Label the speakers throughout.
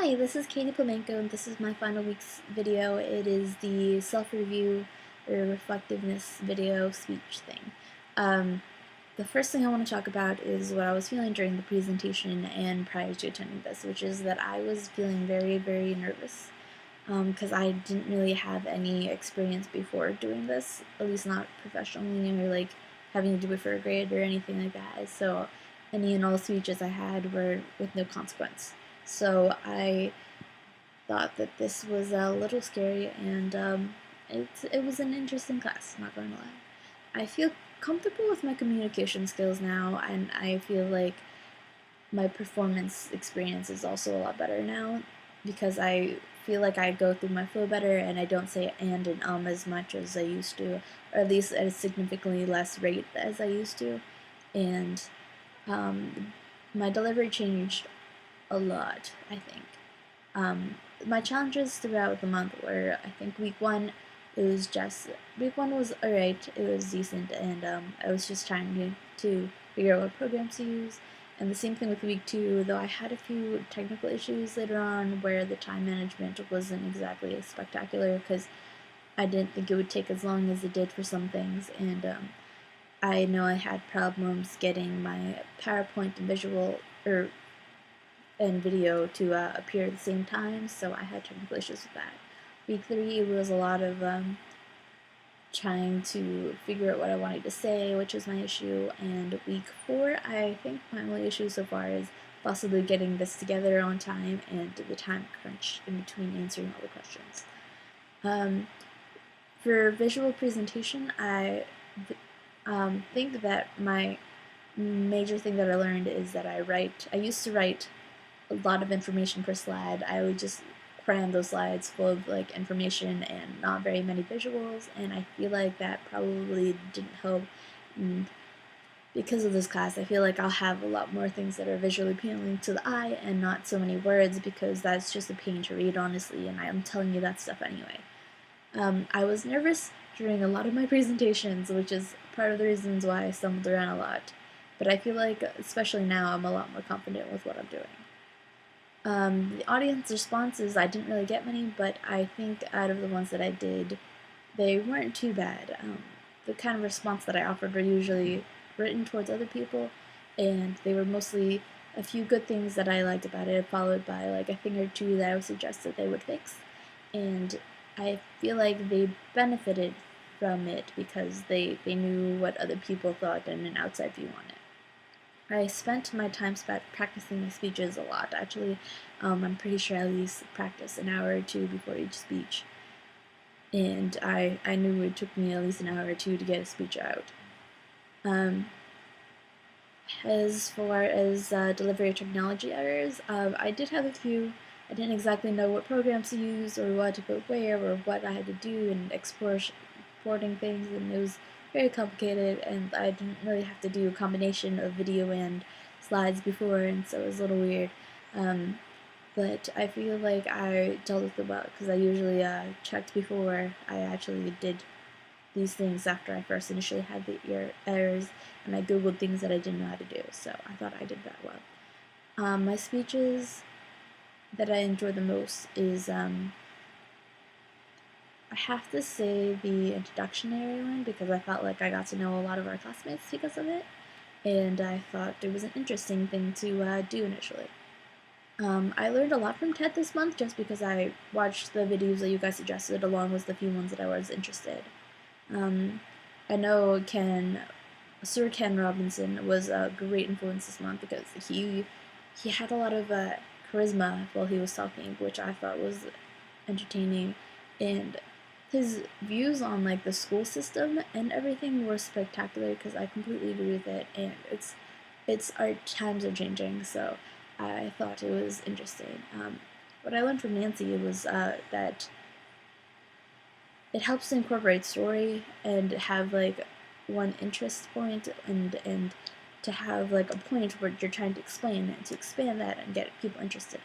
Speaker 1: Hi, this is Katie Pomenko, and this is my final week's video. It is the self-review or reflectiveness video speech thing. The first thing I want to talk about is what I was feeling during the presentation and prior to attending this, which is that I was feeling very, very nervous because I didn't really have any experience before doing this, at least not professionally or like having to do it for a grade or anything like that. So any and all speeches I had were with no consequence. So I thought that this was a little scary, and it was an interesting class, not going to lie. I feel comfortable with my communication skills now, and I feel like my performance experience is also a lot better now because I feel like I go through my flow better and I don't say and as much as I used to, or at least at a significantly less rate as I used to. And my delivery changed a lot, I think. Um, my challenges throughout the month were, I think week one was alright, it was decent, and I was just trying to figure out what programs to use. And the same thing with week two, though I had a few technical issues later on where the time management wasn't exactly as spectacular because I didn't think it would take as long as it did for some things, and I know I had problems getting my PowerPoint and visual and video to appear at the same time, so I had technical issues with that. Week three was a lot of trying to figure out what I wanted to say, which was my issue, and week four, I think my only issue so far is possibly getting this together on time and the time crunch in between answering all the questions. For visual presentation, I think that my major thing that I learned is that I used to write a lot of information per slide. I would just cram those slides full of like information and not very many visuals, and I feel like that probably didn't help. And because of this class, I feel like I'll have a lot more things that are visually appealing to the eye and not so many words because that's just a pain to read, honestly, and I'm telling you that stuff anyway. I was nervous during a lot of my presentations, which is part of the reasons why I stumbled around a lot. But I feel like, especially now, I'm a lot more confident with what I'm doing. The audience responses, I didn't really get many, but I think out of the ones that I did, they weren't too bad. The kind of response that I offered were usually written towards other people, and they were mostly a few good things that I liked about it, followed by like a thing or two that I would suggest that they would fix. And I feel like they benefited from it because they knew what other people thought and an outside view on it. I spent my time spent practicing my speeches a lot. Actually, I'm pretty sure I at least practice an hour or two before each speech. And I knew it took me at least an hour or two to get a speech out. As far as delivery technology errors, I did have a few. I didn't exactly know what programs to use or what to put where or what I had to do in exporting things, and it was very complicated, and I didn't really have to do a combination of video and slides before, and so it was a little weird. But I feel like I dealt with it well because I usually checked before I actually did these things after I first initially had the errors, and I googled things that I didn't know how to do, so I thought I did that well. My speeches that I enjoy the most is, I have to say the introductionary one because I felt like I got to know a lot of our classmates because of it, and I thought it was an interesting thing to do initially. I learned a lot from TED this month just because I watched the videos that you guys suggested along with the few ones that I was interested. I know Sir Ken Robinson was a great influence this month because he had a lot of charisma while he was talking, which I thought was entertaining, and his views on like the school system and everything were spectacular because I completely agree with it, and it's our times are changing, so I thought it was interesting. What I learned from Nancy was that it helps to incorporate story and have like one interest point and to have like a point where you're trying to explain and to expand that and get people interested.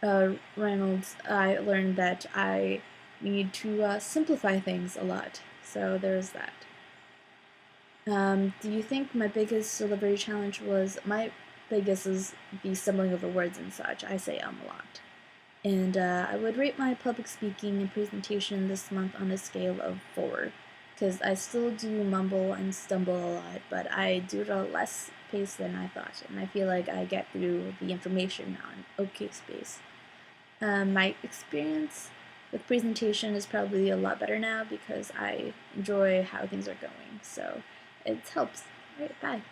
Speaker 1: Gar Reynolds, I learned that I need to simplify things a lot, so there's that. Do you think my biggest delivery challenge was biggest is the stumbling over words and such. I say a lot. And I would rate my public speaking and presentation this month on a scale of 4, because I still do mumble and stumble a lot, but I do it at a less pace than I thought, and I feel like I get through the information on okay space. My experience with presentation is probably a lot better now because I enjoy how things are going, so it helps. All right, bye.